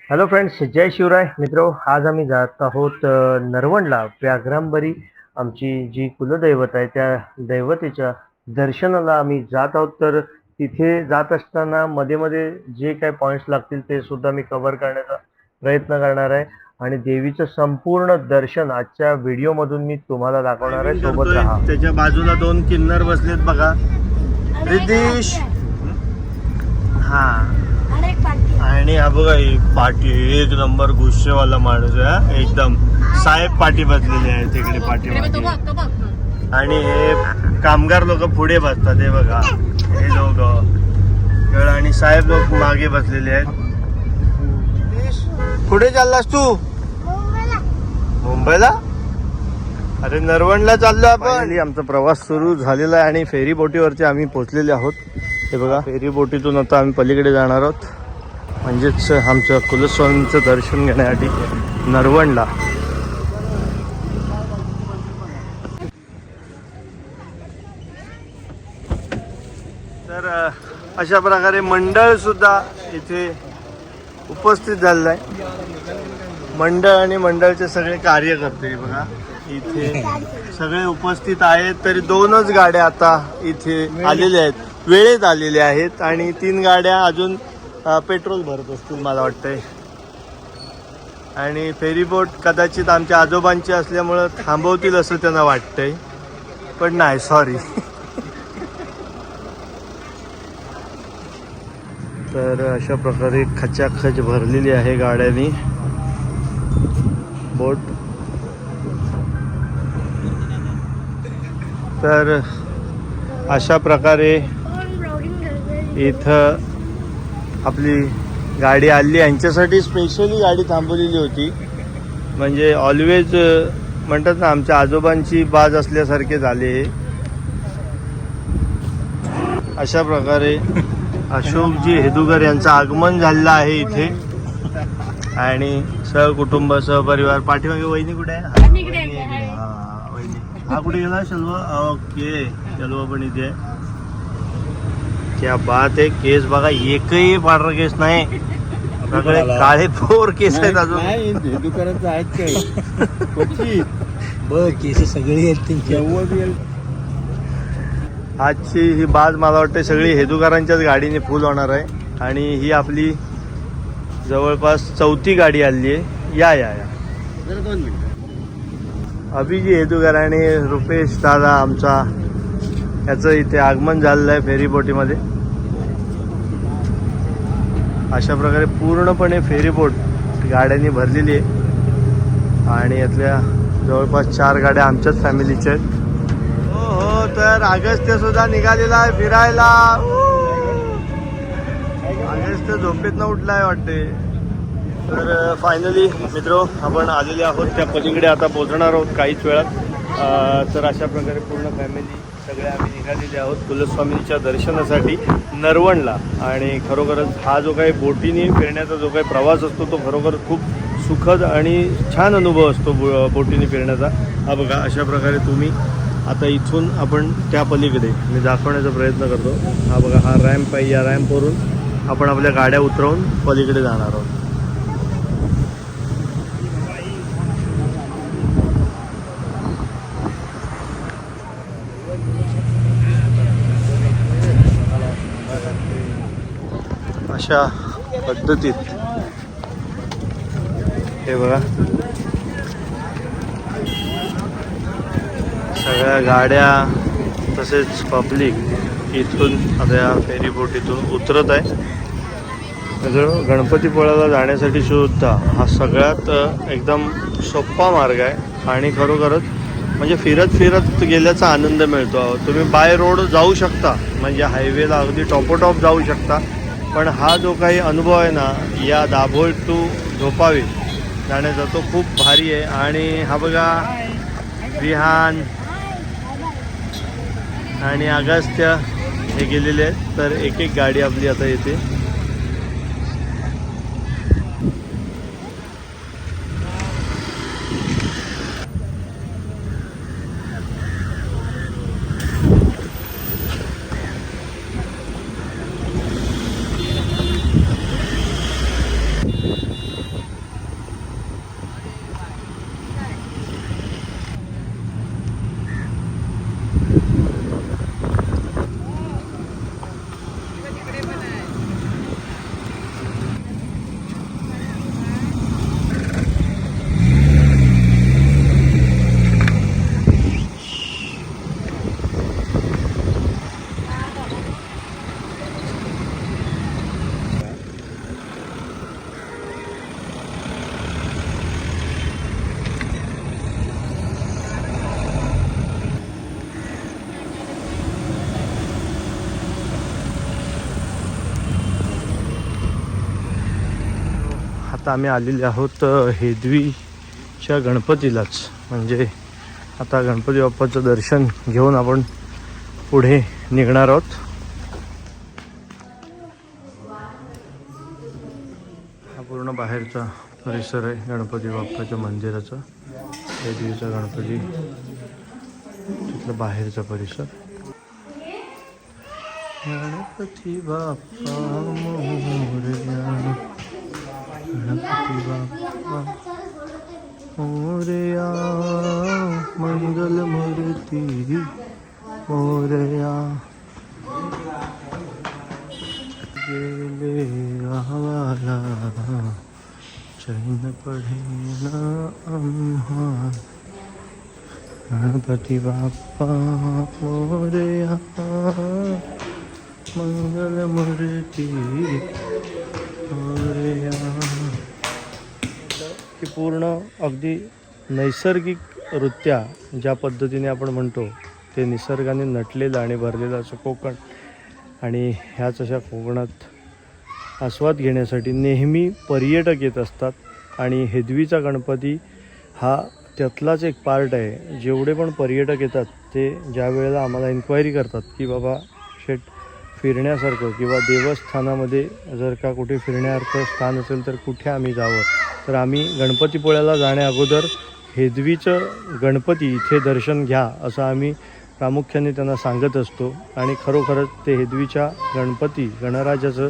Hello friends, जय शिवराय मित्रो. आज आम्ही जात आहोत नरवणला. व्याघ्रांबरी आमची जी कुलदैवत आहे त्या दैवतेच्या दर्शनाला आम्ही जात आहोत. तर तिथे जात असताना मध्ये मध्ये जे काही पॉईंट्स लागतील ते सुद्धा मी कव्हर करण्याचा प्रयत्न करणार आहे आणि देवीचं संपूर्ण दर्शन आजच्या व्हिडिओमधून मी तुम्हाला दाखवणार आहे. सोबत राहा. त्याच्या बाजूला दोन किन्नर बसलेत बघा. रिद्धीश, हा, आणि हा बघा पाटी एक नंबर गुस्सेवाला माणूस आहे. एकदम साहेब पाठी बसलेले आहे तिकडे पाठीमागे. आणि हे कामगार लोक पुढे बसतात. हे बघा हे लोक आणि साहेब लोक मागे बसलेले आहेत. कुठे चाललास तू? मुंबईला? अरे नरवणला चाललो आपण. आमचा प्रवास सुरू झालेला आहे आणि फेरी बोटीवरती आम्ही पोहोचलेले आहोत. हे बघा फेरी बोटीतून आता आम्ही पलीकडे जाणार आहोत, म्हणजेच आमचं कुलस्वामींचं दर्शन घेण्यासाठी नरवणला. तर अशा प्रकारे मंडळ सुद्धा इथे उपस्थित झालेलं आहे. मंडळ आणि मंडळचे सगळे कार्यकर्ते बघा इथे सगळे उपस्थित आहेत. तरी दोनच गाड्या आता इथे आलेल्या आहेत, वेळेत आलेल्या आहेत, आणि 3 गाड्या अजून पेट्रोल भरत असतील मला वाटतंय. आणि फेरीबोट कदाचित आमच्या आजोबांची असल्यामुळं थांबवतील असं त्यांना वाटतंय, पण नाही, सॉरी. तर अशा प्रकारे खचाखच भरलेली आहे गाड्यांनी बोट. तर अशा प्रकारे इथं आपली गाडी आली. यांच्यासाठी स्पेशली गाडी थांबवलेली होती, म्हणजे ऑलवेज म्हणतात ना आमच्या आजोबांची बाज असल्यासारखे झाले. अशा प्रकारे अशोकजी हेदुकर यांचं आगमन झालेलं आहे इथे, आणि सहकुटुंब सहपरिवार. पाठीमागे वहिनी कुठे आहे? हा वहिनी. हा कुठे गेला? शल्वा. ओके, शल्वा पण इथे. क्या बात आहे. केस बघा, एकही पांढरा केस नाही, सगळे काळे फोर केस आहेत. अजून दुकानात आहेत काय बघ, केस सगळी आहेत. आजची ही बाज मला वाटतं सगळी हेदुकरांच्याच गाडीने फुल होणार आहे. आणि ही आपली जवळपास 4थी गाडी आली आहे. या या या जरा 2 मिनिटं. अभिजी हेदुकर आणि रुपेश दादा आमचा याचं इथे आगमन झालेलं आहे फेरीबोटीमध्ये. अशा प्रकारे पूर्णपणे फेरीबोट गाड्यांनी भरलेली आहे, आणि यातल्या जवळपास 4 गाड्या आमच्याच फॅमिलीच्या आहेत. हो, तर अगस्त्य सुद्धा निघालेला आहे फिरायला. अगस्त्य झोपेतनं उठलाय वाटते. तर फायनली मित्रो आपण आलेले आहोत त्या पलीकडे. आता पोहोचणार आहोत काहीच वेळात. तर अशा प्रकारे पूर्ण फॅमिली सगळे आम्ही निघालेले आहोत कुलस्वामींच्या दर्शनासाठी नरवणला. आणि खरोखरच हा जो काही बोटीने फिरण्याचा जो काही प्रवास असतो तो खरोखर खूप सुखद आणि छान अनुभव असतो बोटीने फिरण्याचा. हा बघा अशा प्रकारे तुम्ही आता इथून आपण त्या पलीकडे मी दाखवण्याचा प्रयत्न करतो. हा बघा हा रॅम्प आहे. या रॅम्पवरून आपण आपल्या गाड्या उतरवून पलीकडे जाणार आहोत. अशा पद्धतीत हे बघा सगळ्या गाड्या तसेच पब्लिक इथून आता या फेरीबोटीतून उतरत आहे. गणपतीपुळ्याला जाण्यासाठी सुद्धा हा सगळ्यात एकदम सोपा मार्ग आहे, आणि खरोखरच म्हणजे फिरत फिरत गेल्याचा आनंद मिळतो. तुम्ही बाय रोड जाऊ शकता, म्हणजे हायवेला अगदी टॉपोटॉप जाऊ शकता, पण हा जो काही अनुभव आहे ना या दाभोळ टू झोपावी जाण्याचा तो खूप भारी आहे. आणि हा बघा विहान आणि अगस्त्य हे गेलेले आहेत. तर एक एक गाडी आपली आता येते. आता आम्ही आलेले आहोत हेदवीच्या गणपतीलाच. म्हणजे आता गणपती बाप्पाचं दर्शन घेऊन आपण पुढे निघणार आहोत. हा पूर्ण बाहेरचा परिसर आहे गणपती बाप्पाच्या मंदिराचा. हेदवीचा गणपती तिथलं बाहेरचा परिसर. गणपती बाप्पा मोरया, गणपती बाप्पा मोरया, मंगल मूर्ती मोरया. गेले गावाला चैन पडेना आम्हा, गणपती बाप्पा मोरया, मंगल मूर्ती मोरया. की पूर्ण अगदी नैसर्गिकरित्या ज्या पद्धतीने आपण म्हणतो ते निसर्गाने नटलेलं आणि भरलेलं असं कोकण. आणि ह्याच अशा कोकणात आस्वाद घेण्यासाठी नेहमी पर्यटक येत असतात. आणि हेदवीचा गणपती हा त्यातलाच एक पार्ट आहे. जेवढे पण पर्यटक येतात ते ज्या वेळेला आम्हाला इन्क्वायरी करतात की बाबा शेट फिरण्यासारखं किंवा देवस्थानामध्ये जर का कुठे फिरण्यासारखं स्थान असेल तर कुठे आम्ही जावं, तर आम्ही गणपतीपुळ्याला जाण्या अगोदर हेदवीचं गणपती इथे दर्शन घ्या असं आम्ही प्रामुख्याने त्यांना सांगत असतो. आणि खरोखरच ते हेदवीच्या गणपती गणराजाचं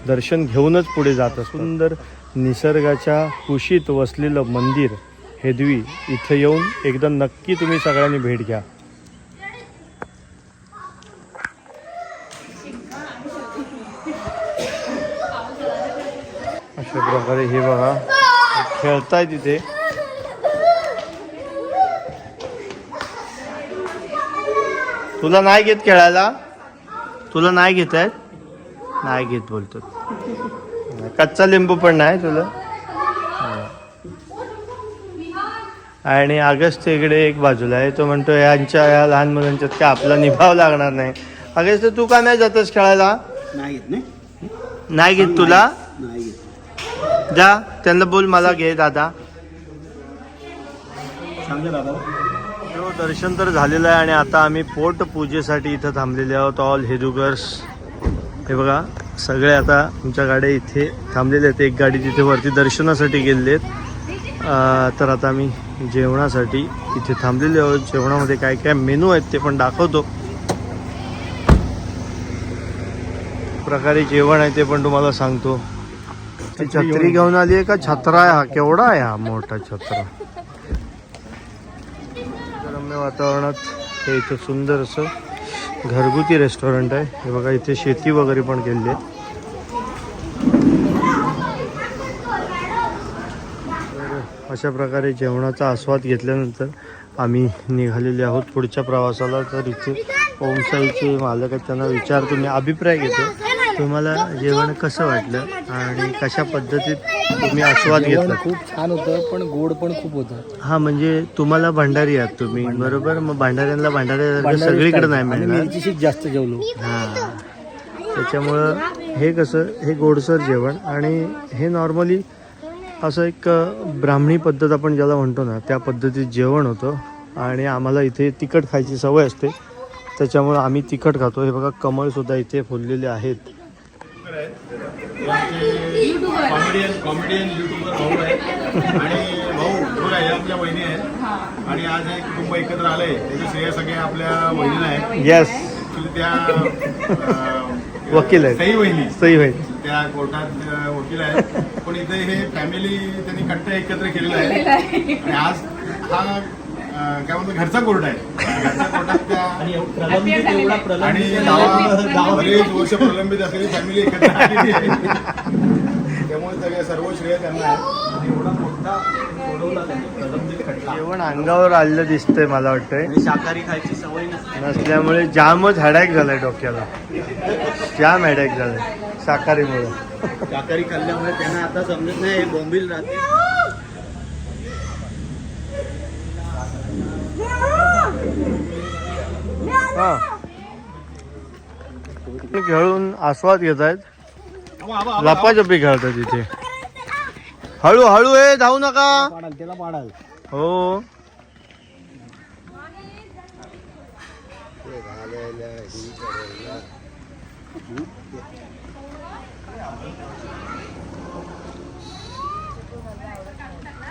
दर्शन घेऊनच पुढे जात असतो. सुंदर निसर्गाच्या कुशीत वसलेलं मंदिर हेदवी, इथं येऊन एकदा नक्की तुम्ही सगळ्यांनी भेट घ्या. अशा प्रकारे हे बघा खेळताय तिथे. तुला नाही घेत खेळायला? तुला नाही घेत आहेत? नाही घेत बोलतो. कच्चा लिंबू पण नाही तुला. आणि अगस्त इकडे एक बाजूला आहे. तो म्हणतो यांच्या या लहान मुलांच्यात काय आपला निभाव लागणार नाही. अगस्त तू का नाही जातस खेळायला? नाही घेत तुला? जा त्यांना बोल मला घे दादा. दर्शन तर झालेलं आहे आणि आता आम्ही पोट पूजेसाठी इथं थांबलेले आहोत. ऑल हेदूगर्स हे बघा सगळे आता आमच्या गाड्या इथे थांबलेले आहेत. एक गाडी तिथे वरती दर्शनासाठी गेलेले आहेत. तर आता आम्ही जेवणासाठी इथे थांबलेले आहोत. जेवणामध्ये काय काय मेनू आहेत ते पण दाखवतो. प्रकारे जेवण आहे ते पण तुम्हाला सांगतो. छत्री घेऊन आली आहे का? छत्रा आहे हा. केवढा आहे हा मोठा छत्रा. रम्य वातावरणात हे इथं सुंदर असं घरगुती रेस्टॉरंट आहे. हे बघा इथे शेती वगैरे पण केलेली आहे. अशा प्रकारे जेवणाचा आस्वाद घेतल्यानंतर आम्ही निघालेले आहोत पुढच्या प्रवासाला. तर इथे ओमसाईचे मालक आहेत त्यांना विचारतो मी, अभिप्राय घेतो तुम्हाला जेवण कसं वाटलं आणि कशा पद्धतीत तुम्ही आस्वाद घेतला? खूप छान होतं पण गोड पण खूप होतं. हा म्हणजे तुम्हाला भंडारी आहात तुम्ही बरोबर. मग भांडाऱ्यांना भांडाऱ्या सगळीकडे नाही मिळणार. जास्त जेवलो. हां त्याच्यामुळं हे कसं हे गोडसर जेवण. आणि हे नॉर्मली असं एक ब्राह्मणी पद्धत आपण ज्याला म्हणतो ना त्या पद्धतीत जेवण होतं. आणि आम्हाला इथे तिखट खायची सवय असते त्याच्यामुळं आम्ही तिखट खातो. हे बघा कमळसुद्धा इथे फुललेले आहेत. कॉमेडियन युट्यूबर भाऊ आहे आणि भाऊ आहे आपल्या वहिनी आहेत. आणि आज हे कुटुंब एकत्र आलंय त्याचं श्रेय सगळे आपल्या वहिनीला आहे. येस त्या वकील आहे. सई वहिनी त्या कोर्टात वकील आहेत. पण इथे हे फॅमिली त्यांनी कट्ट एकत्र केलेलं आहे. आणि आज हा काय म्हणतो घरचा कोर्ट आहे. घरच्या कोर्टात त्या आणि बरेच वर्ष प्रलंबित असलेली फॅमिली एकत्र आलेली आहे. त्यामुळे सगळे सर्व श्रेय त्यांना आहे. एवढा मोठा सोडवला प्रलंबित खटला. जेवण अंगावर आलेलं दिसतंय मला वाटतंय. शाकाहारी खायची सवय नसल्यामुळे जामच हॅडॅक झालाय डोक्याला. जाम हॅडॅक झालाय शाकाहारीमुळे. शाकाहारी खाल्ल्यामुळे त्यांना आता समजत नाही बोंबील राहते. हा खेळून आस्वाद घेत आहेत. लपाछपी खेळतात इथे. हळू हळू आहे, धावू नका. पाडाल त्याला पाडाल. हो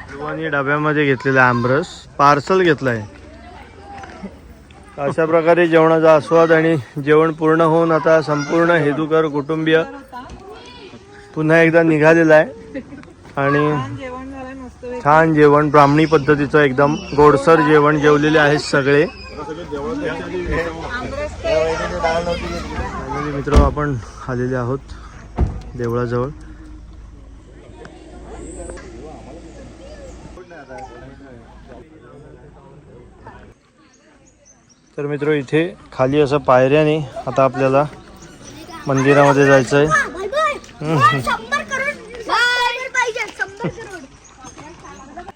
सर्वांनी डब्यामध्ये घेतलेला आमरस पार्सल घेतलाय. अशा प्रकारे जेवणाचा आस्वाद आणि जेवण पूर्ण होऊन आता संपूर्ण हेदूकर कुटुंबीय पुन्हा एकदा निघालेला आहे. आणि छान जेवण ब्राह्मणी पद्धतीचं एकदम गोडसर जेवण जेवलेले आहेत सगळे. मित्र आपण आलेले आहोत देवळाजवळ. तर मित्र इथे खाली असं पायऱ्याने आता आपल्याला मंदिरामध्ये जायचं आहे.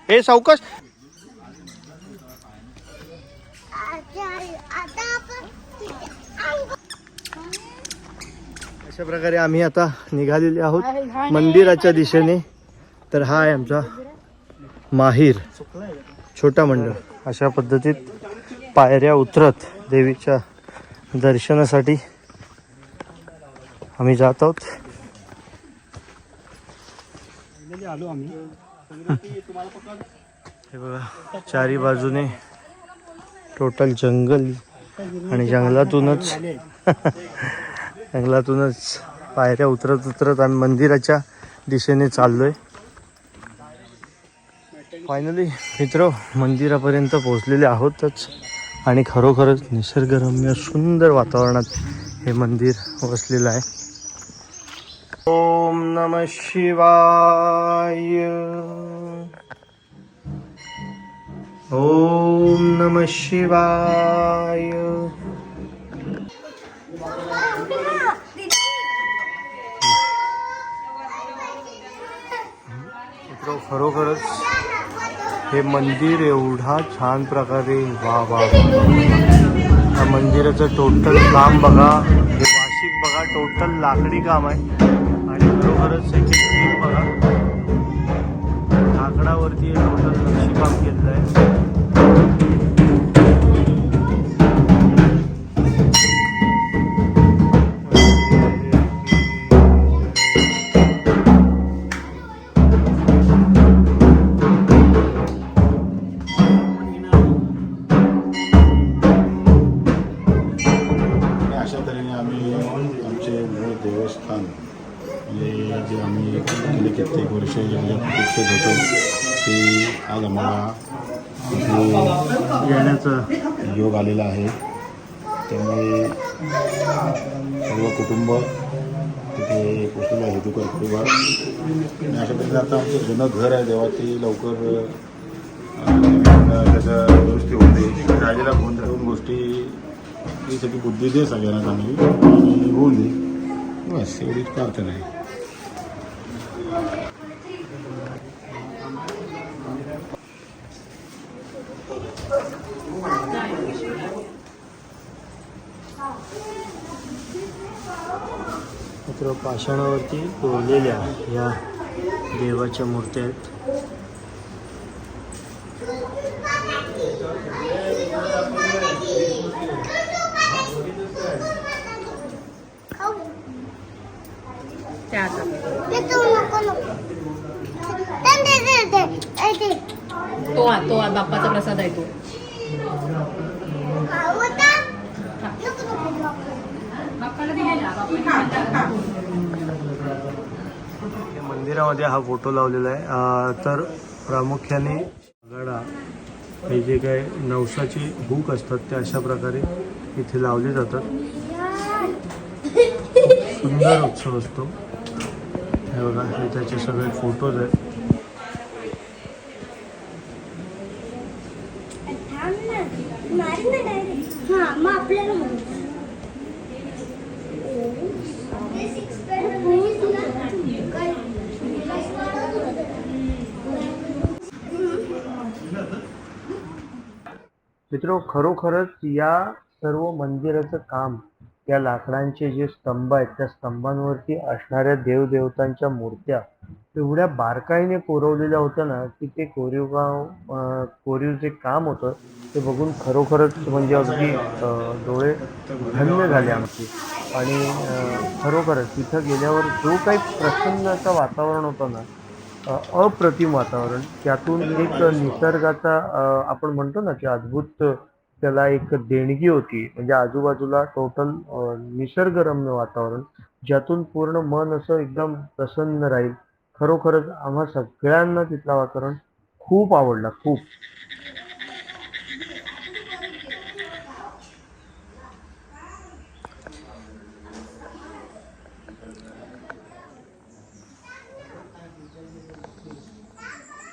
हे सावकाश. अशा प्रकारे आम्ही आता निघालेले आहोत मंदिराच्या दिशेने. तर हा आहे आमचा माहीर छोटा मंडळ. अशा पद्धतीत पायऱ्या उतरत देवीच्या दर्शनासाठी आम्ही जात आहोत. आलो आम्ही. हे बघा चारी बाजूने टोटल जंगल आणि जंगलातूनच पायऱ्या उतरत उतरत आम्ही मंदिराच्या दिशेने चाललोय. फायनली मित्र मंदिरापर्यंत पोहोचलेले आहोतच. आणि खरोखरच निसर्गरम्य सुंदर वातावरणात हे मंदिर वसलेलं आहे. ओम नमः शिवाय. ओम नमः शिवाय. मित्र खरोखरच हे मंदिर एवढा छान प्रकारे वा वा या मंदिराचं टोटल काम बघा. हे वार्षिक बघा टोटल लाकडी काम आहे. आणि खरोखरच सेकंड बघा लाकडावरती टोटल नक्षीकाम केलेलं आहे. देवस्थान म्हणजे जे आम्ही गेले कित्येक वर्ष ज्या प्रतीक्षेत होतो ते आज आम्हाला येण्याचा योग आलेला आहे. त्यामुळे सर्व कुटुंब तिथे पोचलेलं आहे हेदूकर परिवार. आणि अशा प्रकारे आता आमचं जुनं घर आहे तेव्हा ते लवकर त्याचं दुरुस्ती होते. राजाला फोन करून गोष्टी ही सगळी बुद्धी दे सगळ्यांना चांगली आणि होऊन दे. बस एवढीच प्रार्थना आहे. मित्र पाषाणावरती कोरलेल्या या देवाच्या मूर्त्या आहेत. तो बाप्पाचा प्रसाद आहे तो. मंदिरामध्ये हा फोटो लावलेला आहे. तर प्रामुख्याने गडा हे जे काय नवसाचे हुक असतात ते अशा प्रकारे इथे लावले जातात. सुंदर उत्सव असतो. हे बघा हे त्याचे सगळे फोटोज आहेत. मित्र खरोखरच या सर्व मंदिराचं काम या लाकडांचे जे स्तंभ आहेत त्या स्तंभांवरती असणाऱ्या देवदेवतांच्या मूर्त्या एवढ्या बारकाईने कोरवलेल्या होत्या ना की ते कोरीव जे काम होतं ते बघून खरोखरच म्हणजे अगदी डोळे धन्य झाले आमचे. आणि खरोखरच तिथं गेल्यावर जो काही प्रसन्नाचं वातावरण होतं ना, अप्रतिम वातावरण, त्यातून एक निसर्गाचा आपण म्हणतो ना की अद्भुत त्याला एक देणगी होती. म्हणजे आजूबाजूला टोटल निसर्गरम्य वातावरण, ज्यातून पूर्ण मन असं एकदम प्रसन्न राहील. खरोखरच आम्हा सगळ्यांना तिथलं वातावरण खूप आवडलं, खूप.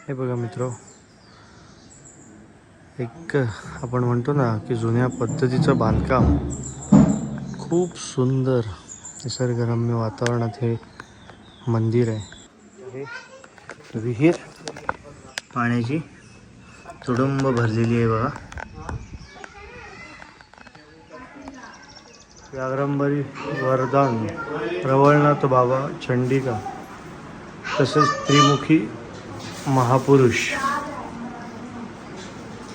हे बघा मित्र, एक आपण म्हणतो ना की जुन्या पद्धतीचं बांधकाम, खूप सुंदर निसर्गरम्य वातावरणात हे मंदिर आहे. विहीर पाण्याची तुडुंब भरलेली आहे बघा. व्याघ्रंबरी वरदान प्रवळनाथ बाबा चंडिका तसेच त्रिमुखी महापुरुष.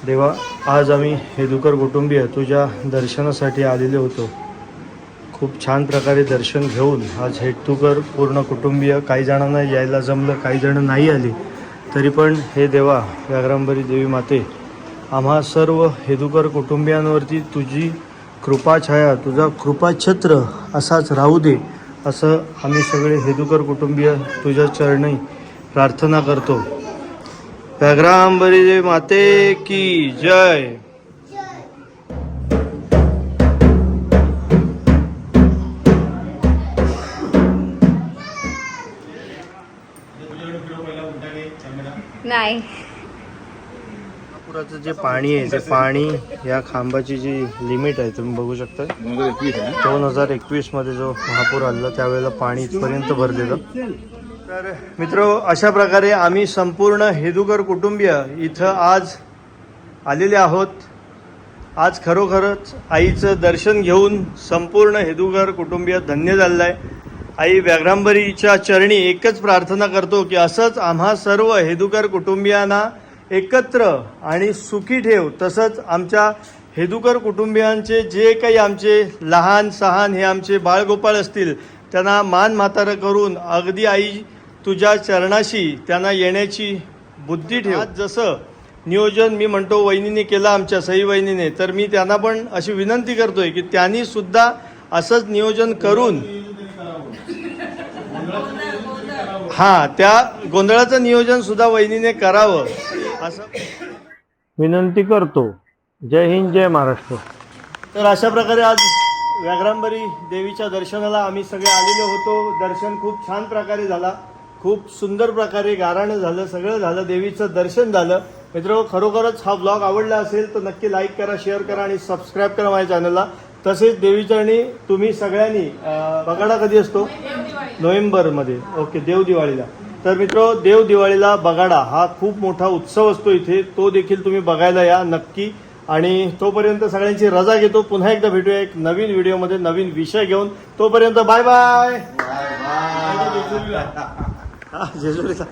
देवा, आज आम्ही हेदुकर कुटुंबीय तुझ्या दर्शनासाठी आलेलो होतो. खूप छान प्रकारे दर्शन घेऊन आज हेदुकर पूर्ण कुटुंबीय, काही जणांना यायला जमलं, काही जण नाही आले, तरी पण हे देवा व्याघ्रंबरी देवी माते, आम्हा सर्व हेदुकर कुटुंबियांवरती तुझी कृपाछाया, तुझा कृपाछत्र असाच राहू दे, असं आम्ही सगळे हेदुकर कुटुंबीय तुझ्या चरणी प्रार्थना करतो. व्याघ्रांबरी देवी माते की जय. नाही. महापुराचं जे पाणी आहे ते पाणी या खांबाची जी लिमिट आहे तुम्ही बघू शकता. 2021 मध्ये जो महापूर आलेला त्यावेळेला पाणी इथपर्यंत भरलेलं. तर मित्र, अशा प्रकारे आम्ही संपूर्ण हेदुकर कुटुंबीय इथं आज आलेले आहोत. आज खरोखरच आईचं दर्शन घेऊन संपूर्ण हेदुकर कुटुंबीय धन्य झालेलं आहे. आई व्याघ्रांबरीच्या चरणी एकच प्रार्थना करतो की असंच आम्हा सर्व हेदुकर कुटुंबियांना एकत्र आणि सुखी ठेव. तसंच आमच्या हेदुकर कुटुंबियांचे जे काही आमचे लहान सहान हे आमचे बाळगोपाळ असतील त्यांना मान म्हातारं करून अगदी आई तुझ्या चरणाशी त्यांना येण्याची बुद्धी ठेव. आज जसं नियोजन मी म्हणतो वहिनीने केलं आमच्या सई वहिनीने, तर मी त्यांना पण अशी विनंती करतोय की त्यांनी सुद्धा असंच नियोजन करून त्या गोंधळाचं नियोजन सुद्धा वहिनीने करावं असं विनंती करतो. जय हिंद, जय महाराष्ट्र. तर अशा प्रकारे आज व्याघ्रांबरी देवीच्या दर्शनाला आम्ही सगळे आलेलो होतो. दर्शन खूप छान प्रकारे झाला, खूप सुंदर प्रकारे गाराणं झालं, सगळं झालं, देवीचं दर्शन झालं. मित्र, खरोखरच हा ब्लॉग आवडला असेल तर नक्की लाईक करा, शेअर करा आणि सबस्क्राईब करा माझ्या चॅनलला. तसेच देवीचरणी तुम्ही सगळ्यांनी बगाडा कधी असतो? नोव्हेंबरमध्ये. ओके, देव दिवाळीला. तर मित्र, देव दिवाळीला बगाडा हा खूप मोठा उत्सव असतो इथे, तो देखील तुम्ही बघायला या नक्की. आणि तोपर्यंत सगळ्यांची रजा घेतो. पुन्हा एकदा भेटूया एक नवीन व्हिडिओमध्ये नवीन विषय घेऊन. तोपर्यंत बाय बाय. जेजुरीला